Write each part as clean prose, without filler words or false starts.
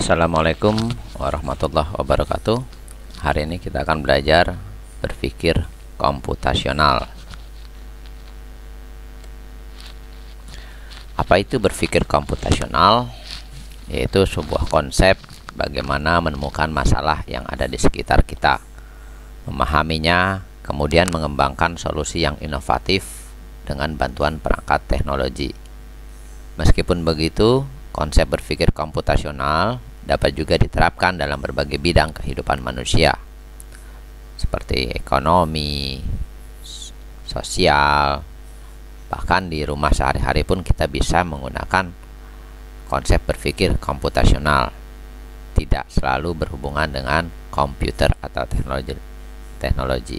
Assalamualaikum warahmatullahi wabarakatuh. Hari ini kita akan belajar berpikir komputasional. Apa itu berpikir komputasional? Yaitu sebuah konsep bagaimana menemukan masalah yang ada di sekitar kita, memahaminya, kemudian mengembangkan solusi yang inovatif dengan bantuan perangkat teknologi. Meskipun begitu, konsep berpikir komputasional dapat juga diterapkan dalam berbagai bidang kehidupan manusia, seperti ekonomi, sosial, bahkan di rumah sehari-hari pun kita bisa menggunakan konsep berpikir komputasional. Tidak selalu berhubungan dengan komputer atau teknologi.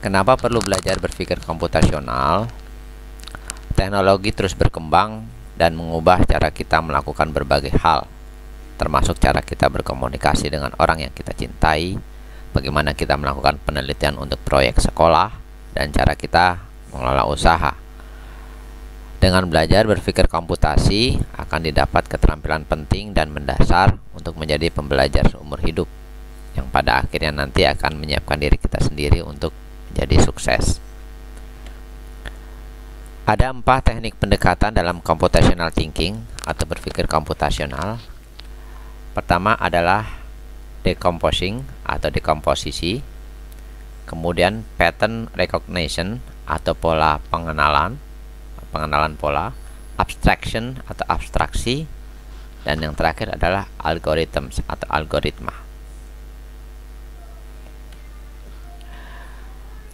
Kenapa perlu belajar berpikir komputasional? Teknologi terus berkembang dan mengubah cara kita melakukan berbagai hal, termasuk cara kita berkomunikasi dengan orang yang kita cintai, bagaimana kita melakukan penelitian untuk proyek sekolah, dan cara kita mengelola usaha. Dengan belajar berpikir komputasi akan didapat keterampilan penting dan mendasar untuk menjadi pembelajar seumur hidup, yang pada akhirnya nanti akan menyiapkan diri kita sendiri untuk menjadi sukses. Ada 4 teknik pendekatan dalam computational thinking atau berpikir komputasional. Pertama adalah decomposing atau dekomposisi, kemudian pattern recognition atau pola pengenalan pola, abstraction atau abstraksi, dan yang terakhir adalah algorithms atau algoritma.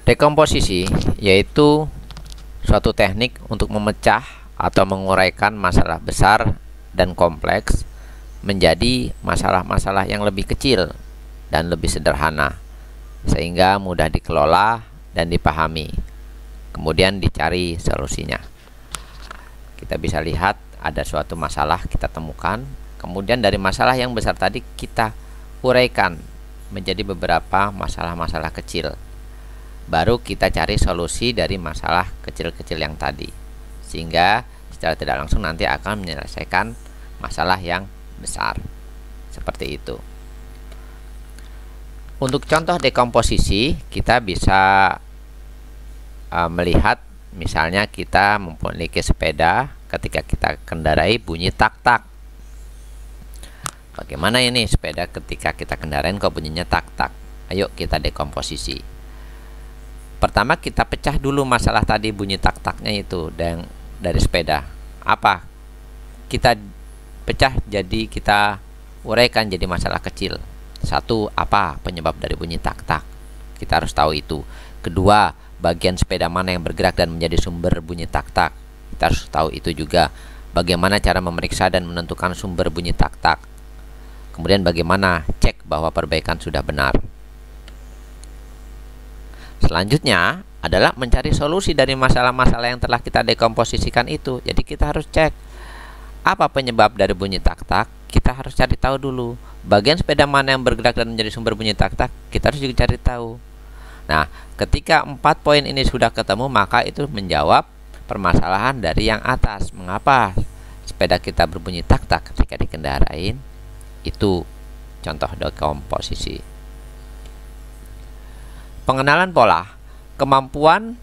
Dekomposisi yaitu suatu teknik untuk memecah atau menguraikan masalah besar dan kompleks menjadi masalah-masalah yang lebih kecil dan lebih sederhana, sehingga mudah dikelola dan dipahami, kemudian dicari solusinya. Kita bisa lihat ada suatu masalah kita temukan, kemudian dari masalah yang besar tadi kita uraikan menjadi beberapa masalah-masalah kecil. Baru kita cari solusi dari masalah kecil-kecil yang tadi, sehingga secara tidak langsung nanti akan menyelesaikan masalah yang besar. Seperti itu. Untuk contoh dekomposisi, kita bisa melihat misalnya kita memiliki sepeda, ketika kita kendarai bunyi tak-tak. Bagaimana ini sepeda ketika kita kendarain kok bunyinya tak-tak? Ayo kita dekomposisi. Pertama kita pecah dulu masalah tadi bunyi tak-taknya itu dari sepeda. Apa? Kita pecah jadi kita uraikan jadi masalah kecil. Satu, apa penyebab dari bunyi tak-tak? Kita harus tahu itu. Kedua, bagian sepeda mana yang bergerak dan menjadi sumber bunyi tak-tak? Kita harus tahu itu juga. Bagaimana cara memeriksa dan menentukan sumber bunyi tak-tak? Kemudian bagaimana cek bahwa perbaikan sudah benar? Selanjutnya adalah mencari solusi dari masalah-masalah yang telah kita dekomposisikan itu. Jadi kita harus cek apa penyebab dari bunyi tak-tak. Kita harus cari tahu dulu. Bagian sepeda mana yang bergerak dan menjadi sumber bunyi tak-tak, kita harus juga cari tahu. Nah, ketika 4 poin ini sudah ketemu, maka itu menjawab permasalahan dari yang atas. Mengapa sepeda kita berbunyi tak-tak ketika dikendarain? Itu contoh dekomposisi. Pengenalan pola, kemampuan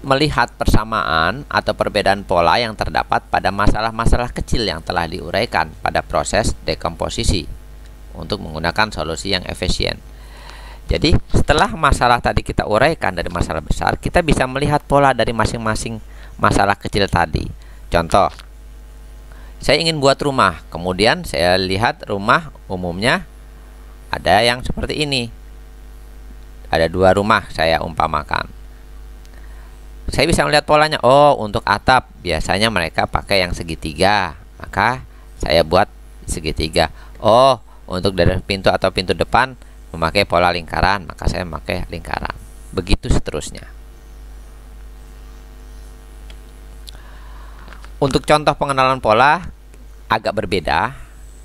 melihat persamaan atau perbedaan pola yang terdapat pada masalah-masalah kecil yang telah diuraikan pada proses dekomposisi untuk menggunakan solusi yang efisien. Jadi setelah masalah tadi kita uraikan dari masalah besar, kita bisa melihat pola dari masing-masing masalah kecil tadi. Contoh, saya ingin buat rumah, kemudian saya lihat rumah umumnya ada yang seperti ini. Ada 2 rumah saya umpamakan. Saya bisa melihat polanya. Oh, untuk atap biasanya mereka pakai yang segitiga, maka saya buat segitiga. Oh, untuk dari pintu atau pintu depan memakai pola lingkaran, maka saya memakai lingkaran. Begitu seterusnya. Untuk contoh pengenalan pola agak berbeda.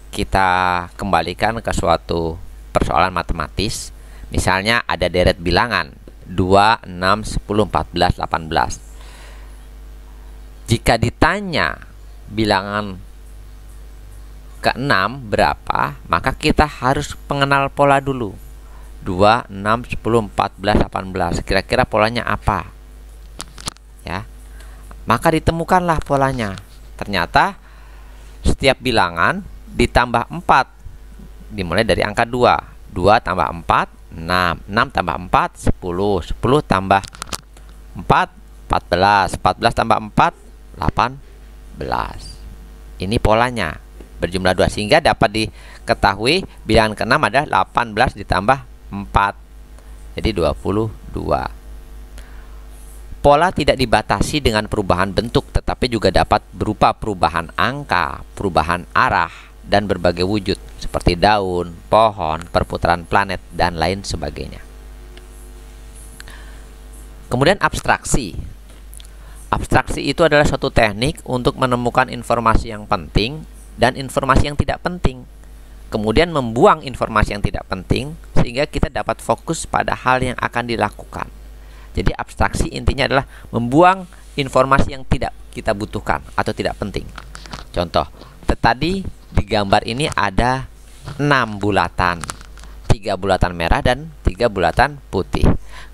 Kita kembalikan ke suatu persoalan matematis. Misalnya ada deret bilangan 2, 6, 10, 14, 18. Jika ditanya bilangan ke 6 berapa, maka kita harus mengenal pola dulu. 2, 6, 10, 14, 18. Kira-kira polanya apa? Ya. Maka ditemukanlah polanya. Ternyata setiap bilangan ditambah 4. Dimulai dari angka 2. 2 tambah 4, 6. 6 tambah 4, 10. 10 tambah 4, 14. 14 tambah 4, 18. Ini polanya. Berjumlah 2 sehingga dapat diketahui bilangan ke-6 adalah 18 ditambah 4. Jadi 22. Pola tidak dibatasi dengan perubahan bentuk, tetapi juga dapat berupa perubahan angka, perubahan arah, dan berbagai wujud seperti daun, pohon, perputaran planet, dan lain sebagainya. Kemudian abstraksi. Abstraksi itu adalah suatu teknik untuk menemukan informasi yang penting dan informasi yang tidak penting. Kemudian membuang informasi yang tidak penting sehingga kita dapat fokus pada hal yang akan dilakukan. Jadi abstraksi intinya adalah membuang informasi yang tidak kita butuhkan atau tidak penting. Contoh, tadi di gambar ini ada 6 bulatan, 3 bulatan merah dan 3 bulatan putih.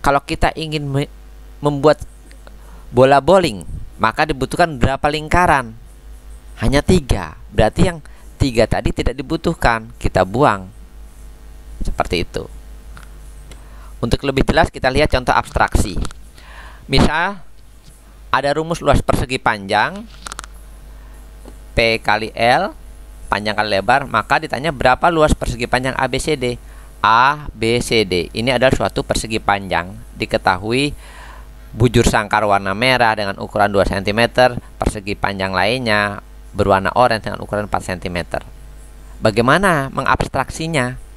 Kalau kita ingin membuat bola bowling, maka dibutuhkan berapa lingkaran? Hanya 3. Berarti yang 3 tadi tidak dibutuhkan, kita buang. Seperti itu. Untuk lebih jelas kita lihat contoh abstraksi. Misal ada rumus luas persegi panjang P kali L, panjang kali lebar, maka ditanya berapa luas persegi panjang ABCD. ABCD ini adalah suatu persegi panjang. Diketahui bujur sangkar warna merah dengan ukuran 2 cm, persegi panjang lainnya berwarna oranye dengan ukuran 4 cm. Bagaimana mengabstraksinya?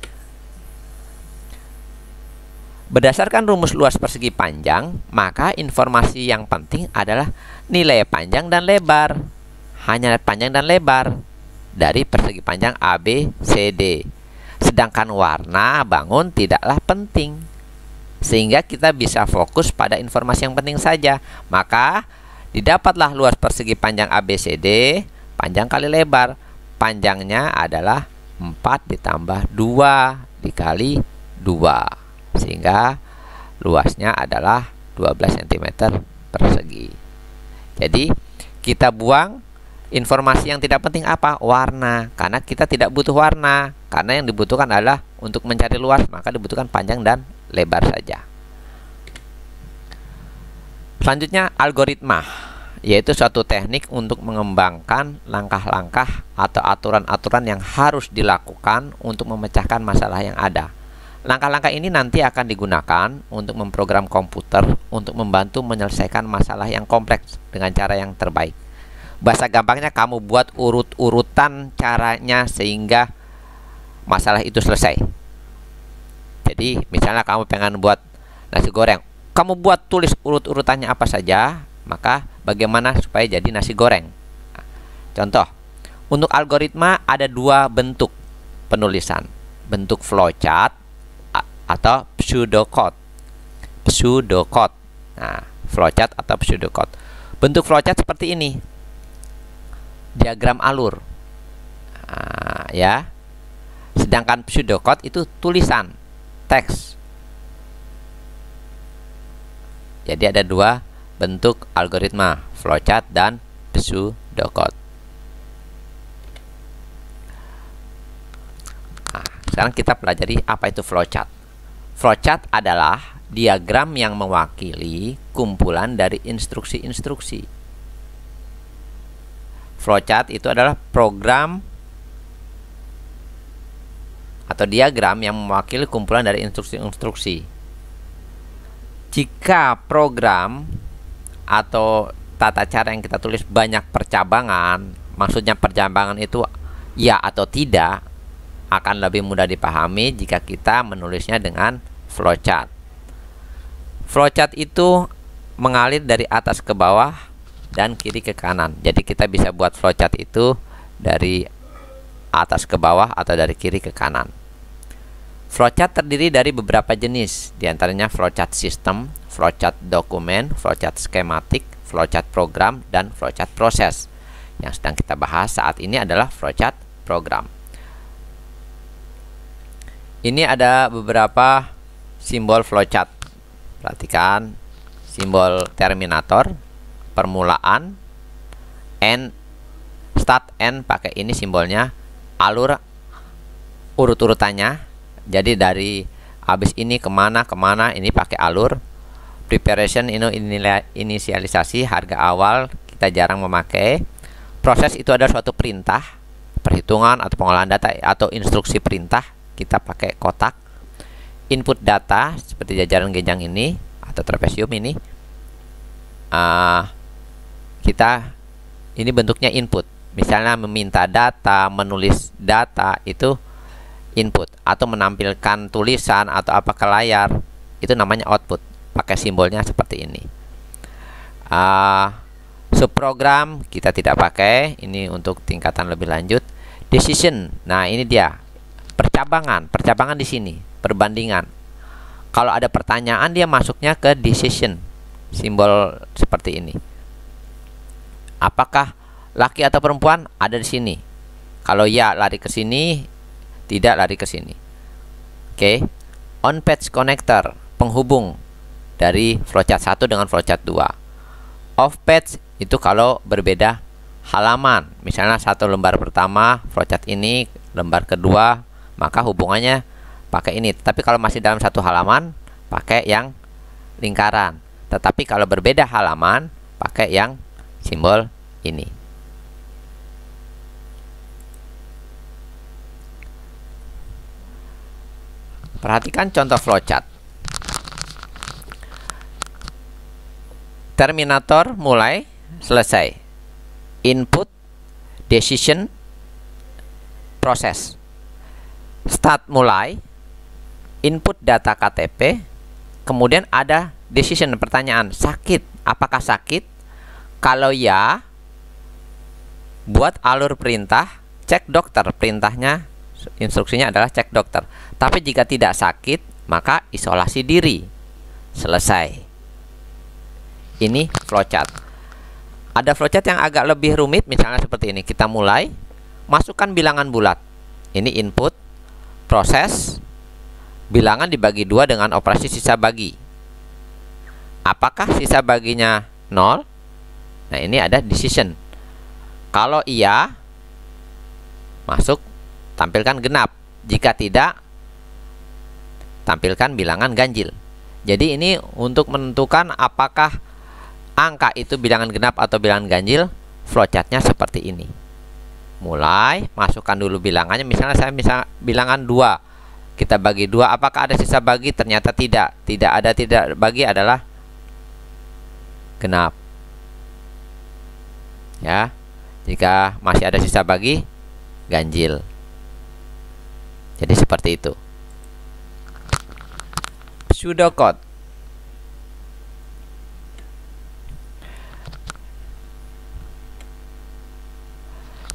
Berdasarkan rumus luas persegi panjang, maka informasi yang penting adalah nilai panjang dan lebar. Hanya panjang dan lebar dari persegi panjang ABCD. Sedangkan warna bangun tidaklah penting. Sehingga kita bisa fokus pada informasi yang penting saja. Maka didapatlah luas persegi panjang ABCD, panjang kali lebar. Panjangnya adalah 4 ditambah 2 dikali 2. Sehingga luasnya adalah 12 cm persegi. Jadi kita buang informasi yang tidak penting apa? Warna. Karena kita tidak butuh warna. Karena yang dibutuhkan adalah untuk mencari luas, maka dibutuhkan panjang dan lebar saja. Selanjutnya algoritma, yaitu suatu teknik untuk mengembangkan langkah-langkah atau aturan-aturan yang harus dilakukan untuk memecahkan masalah yang ada. Langkah-langkah ini nanti akan digunakan untuk memprogram komputer untuk membantu menyelesaikan masalah yang kompleks dengan cara yang terbaik. Bahasa gampangnya kamu buat urut-urutan caranya sehingga masalah itu selesai. Jadi misalnya kamu pengen buat nasi goreng, kamu buat tulis urut-urutannya apa saja, maka bagaimana supaya jadi nasi goreng. Contoh, untuk algoritma ada 2 bentuk penulisan, bentuk flowchart atau pseudocode. Pseudocode. Nah, flowchart atau pseudocode. Bentuk flowchart seperti ini. Diagram alur. Nah, ya. Sedangkan pseudocode itu tulisan, teks. Jadi ada 2 bentuk algoritma, flowchart dan pseudocode. Nah, sekarang kita pelajari apa itu flowchart. Flowchart adalah diagram yang mewakili kumpulan dari instruksi-instruksi. Flowchart itu adalah program atau diagram yang mewakili kumpulan dari instruksi-instruksi. Jika program atau tata cara yang kita tulis banyak percabangan, maksudnya percabangan itu ya atau tidak, akan lebih mudah dipahami jika kita menulisnya dengan flowchart. Flowchart itu mengalir dari atas ke bawah dan kiri ke kanan. Jadi kita bisa buat flowchart itu dari atas ke bawah atau dari kiri ke kanan. Flowchart terdiri dari beberapa jenis, diantaranya flowchart sistem, flowchart dokumen, flowchart skematik, flowchart program, dan flowchart proses. Yang sedang kita bahas saat ini adalah flowchart program. Ini ada beberapa simbol flowchart. Perhatikan simbol terminator, permulaan, end, start, end, pakai ini simbolnya, alur urut-urutannya. Jadi dari habis ini kemana, ini pakai alur. Preparation, inisialisasi, harga awal, kita jarang memakai. Proses itu adalah suatu perintah, perhitungan atau pengolahan data atau instruksi perintah, kita pakai kotak. Input data seperti jajaran genjang ini atau trapesium ini, ini bentuknya input. Misalnya meminta data, menulis data, itu input. Atau menampilkan tulisan atau apa ke layar, itu namanya output, pakai simbolnya seperti ini. Subprogram kita tidak pakai, ini untuk tingkatan lebih lanjut. Decision, nah ini dia percabangan di sini, perbandingan. Kalau ada pertanyaan, dia masuknya ke decision, simbol seperti ini. Apakah laki atau perempuan, ada di sini. Kalau ya, lari ke sini, tidak, lari ke sini. Oke. On page connector, penghubung dari flowchart 1 dengan flowchart 2. Off page itu kalau berbeda halaman. Misalnya satu lembar pertama flowchart ini, lembar kedua, maka hubungannya pakai ini. Tapi kalau masih dalam satu halaman, pakai yang lingkaran. Tetapi kalau berbeda halaman, pakai yang simbol ini. Perhatikan contoh flowchart. Terminator mulai, selesai. Input, decision, proses. Start mulai, input data KTP, kemudian ada decision, pertanyaan, sakit, apakah sakit? Kalau ya, buat alur perintah, cek dokter, perintahnya, instruksinya adalah cek dokter. Tapi jika tidak sakit, maka isolasi diri. Selesai. Ini flowchart. Ada flowchart yang agak lebih rumit, misalnya seperti ini. Kita mulai, masukkan bilangan bulat. Ini input, proses, bilangan dibagi 2 dengan operasi sisa bagi. Apakah sisa baginya 0? Nah, ini ada decision. Kalau iya, masuk, tampilkan genap. Jika tidak, tampilkan bilangan ganjil. Jadi ini untuk menentukan apakah angka itu bilangan genap atau bilangan ganjil, flowchartnya seperti ini. Mulai, masukkan dulu bilangannya. Misalnya saya bilangan 2, kita bagi 2, apakah ada sisa bagi? Ternyata tidak. Tidak ada tidak bagi adalah genap. Ya, jika masih ada sisa bagi, ganjil. Jadi seperti itu. Pseudocode.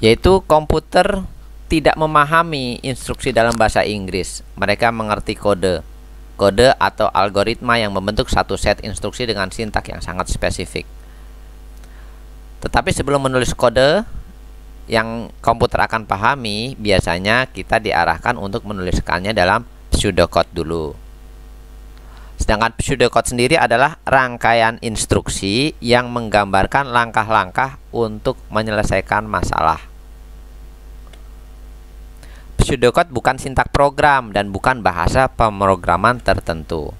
Yaitu komputer tidak memahami instruksi dalam bahasa Inggris. Mereka mengerti kode atau algoritma yang membentuk satu set instruksi dengan sintak yang sangat spesifik. Tetapi sebelum menulis kode yang komputer akan pahami, biasanya kita diarahkan untuk menuliskannya dalam pseudocode dulu. Sedangkan pseudocode sendiri adalah rangkaian instruksi yang menggambarkan langkah-langkah untuk menyelesaikan masalah. Pseudocode bukan sintak program dan bukan bahasa pemrograman tertentu.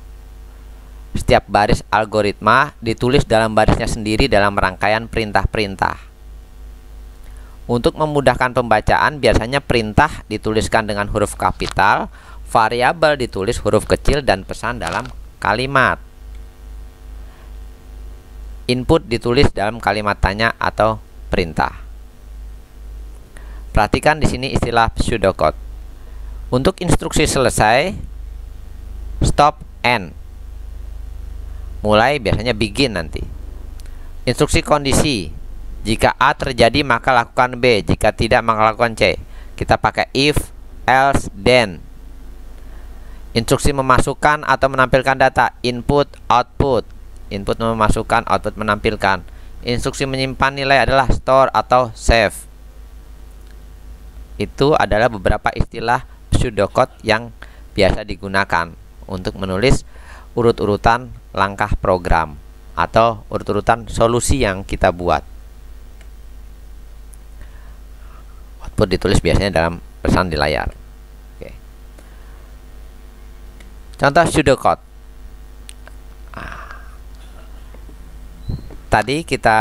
Setiap baris algoritma ditulis dalam barisnya sendiri dalam rangkaian perintah-perintah. Untuk memudahkan pembacaan, biasanya perintah dituliskan dengan huruf kapital, variabel ditulis huruf kecil, dan pesan dalam kalimat. Input ditulis dalam kalimat tanya atau perintah. Perhatikan di sini istilah pseudocode. Untuk instruksi selesai, stop, end. Mulai biasanya begin nanti. Instruksi kondisi, jika A terjadi maka lakukan B, jika tidak maka lakukan C. Kita pakai if, else, then. Instruksi memasukkan atau menampilkan data, input, output. Input memasukkan, output menampilkan. Instruksi menyimpan nilai adalah store atau save. itu adalah beberapa istilah pseudocode yang biasa digunakan untuk menulis urut-urutan langkah program atau urut-urutan solusi yang kita buat. Output ditulis biasanya dalam pesan di layar. Oke. Contoh pseudocode. Tadi kita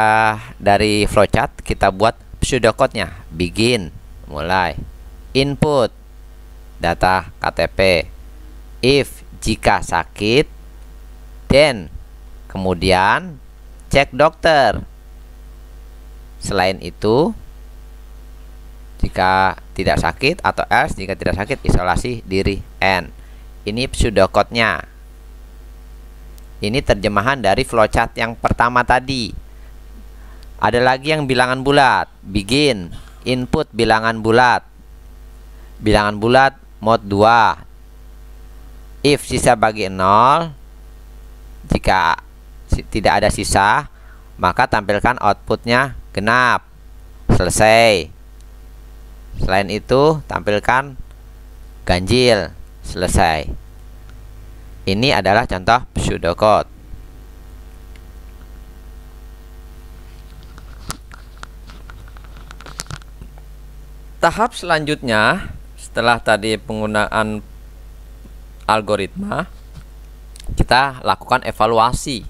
dari flowchart kita buat pseudocode-nya. Begin, mulai. Input data KTP. If, jika sakit. Then, kemudian cek dokter. Selain itu, jika tidak sakit, atau else jika tidak sakit, isolasi diri. N. Ini pseudocode-nya. Ini terjemahan dari flowchart yang pertama tadi. Ada lagi yang bilangan bulat. Begin, input bilangan bulat. Bilangan bulat mode 2. If sisa bagi 0, jika tidak ada sisa, maka tampilkan outputnya genap. Selesai. Selain itu, tampilkan ganjil. Selesai. Ini adalah contoh pseudocode. Tahap selanjutnya, setelah tadi penggunaan algoritma, kita lakukan evaluasi.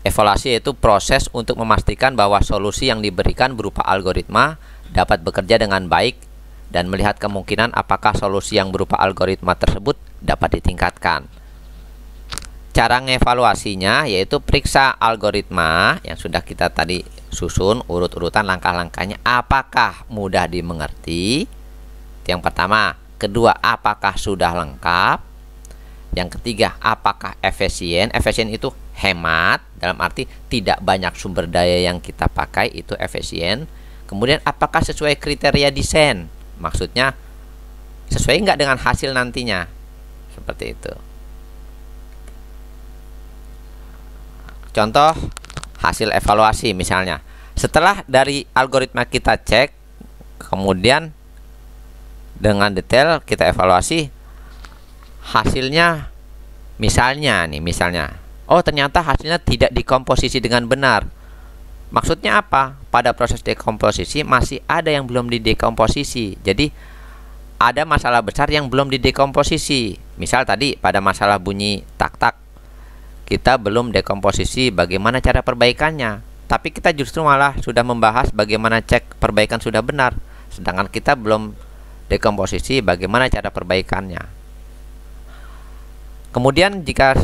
Evaluasi yaitu proses untuk memastikan bahwa solusi yang diberikan berupa algoritma dapat bekerja dengan baik dan melihat kemungkinan apakah solusi yang berupa algoritma tersebut dapat ditingkatkan. Cara ngevaluasinya yaitu periksa algoritma yang sudah kita tadi susun urut-urutan langkah-langkahnya, apakah mudah dimengerti. Itu yang pertama. Kedua, apakah sudah lengkap. Yang ketiga, apakah efisien? Efisien itu hemat, dalam arti tidak banyak sumber daya yang kita pakai, itu efisien. Kemudian apakah sesuai kriteria desain? Maksudnya sesuai nggak dengan hasil nantinya? Seperti itu. Contoh hasil evaluasi misalnya. Setelah dari algoritma kita cek, kemudian dengan detail kita evaluasi, hasilnya misalnya oh ternyata hasilnya tidak dikomposisi dengan benar. Maksudnya apa? Pada proses dekomposisi masih ada yang belum didekomposisi. Jadi ada masalah besar yang belum didekomposisi. Misal tadi pada masalah bunyi tak-tak, kita belum dekomposisi bagaimana cara perbaikannya, tapi kita justru malah sudah membahas bagaimana cek perbaikan sudah benar, sedangkan kita belum dekomposisi bagaimana cara perbaikannya. Kemudian jika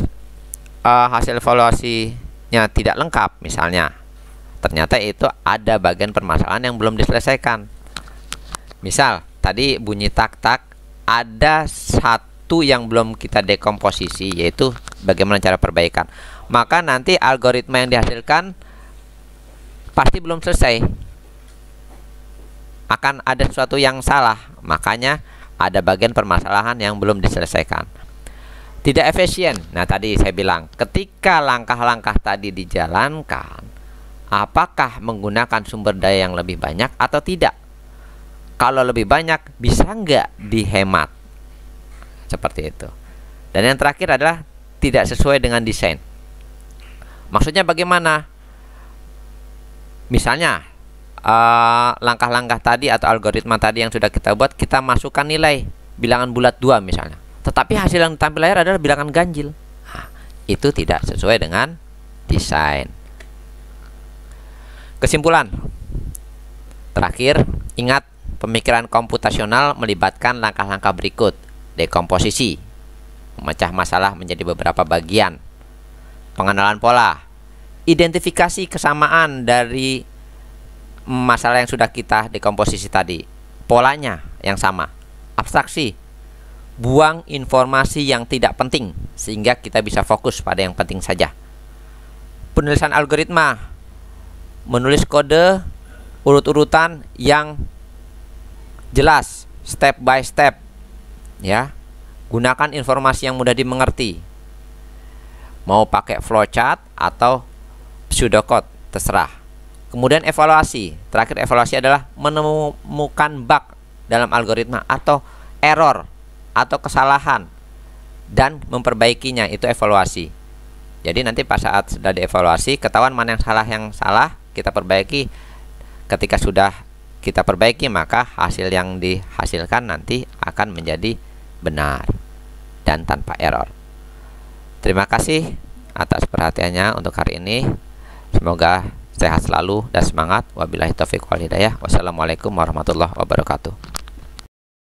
hasil evaluasinya tidak lengkap, misalnya ternyata itu ada bagian permasalahan yang belum diselesaikan. Misal tadi bunyi tak-tak, ada satu yang belum kita dekomposisi, yaitu bagaimana cara perbaikan. Maka nanti algoritma yang dihasilkan pasti belum selesai, akan ada sesuatu yang salah. Makanya ada bagian permasalahan yang belum diselesaikan. Tidak efisien. Nah tadi saya bilang, ketika langkah-langkah tadi dijalankan, apakah menggunakan sumber daya yang lebih banyak atau tidak? Kalau lebih banyak, bisa nggak dihemat? Seperti itu. Dan yang terakhir adalah tidak sesuai dengan desain. Maksudnya bagaimana? Misalnya langkah-langkah tadi atau algoritma tadi yang sudah kita buat, kita masukkan nilai bilangan bulat 2 misalnya, tetapi hasil yang tampil layar adalah bilangan ganjil. Nah, itu tidak sesuai dengan desain. Kesimpulan terakhir, ingat, pemikiran komputasional melibatkan langkah-langkah berikut: dekomposisi, memecah masalah menjadi beberapa bagian, pengenalan pola, identifikasi kesamaan dari masalah yang sudah kita dekomposisi tadi, polanya yang sama, abstraksi, buang informasi yang tidak penting sehingga kita bisa fokus pada yang penting saja, penulisan algoritma, menulis kode urut-urutan yang jelas, step by step, ya. Gunakan informasi yang mudah dimengerti, mau pakai flowchart atau pseudocode terserah. Kemudian evaluasi. Terakhir evaluasi adalah menemukan bug dalam algoritma atau error atau kesalahan dan memperbaikinya, itu evaluasi. Jadi nanti pas saat sudah dievaluasi ketahuan mana yang salah kita perbaiki. Ketika sudah kita perbaiki maka hasil yang dihasilkan nanti akan menjadi benar dan tanpa error. Terima kasih atas perhatiannya untuk hari ini. Semoga sehat selalu dan semangat. Wabillahi taufiq wal hidayah. Wassalamualaikum warahmatullahi wabarakatuh.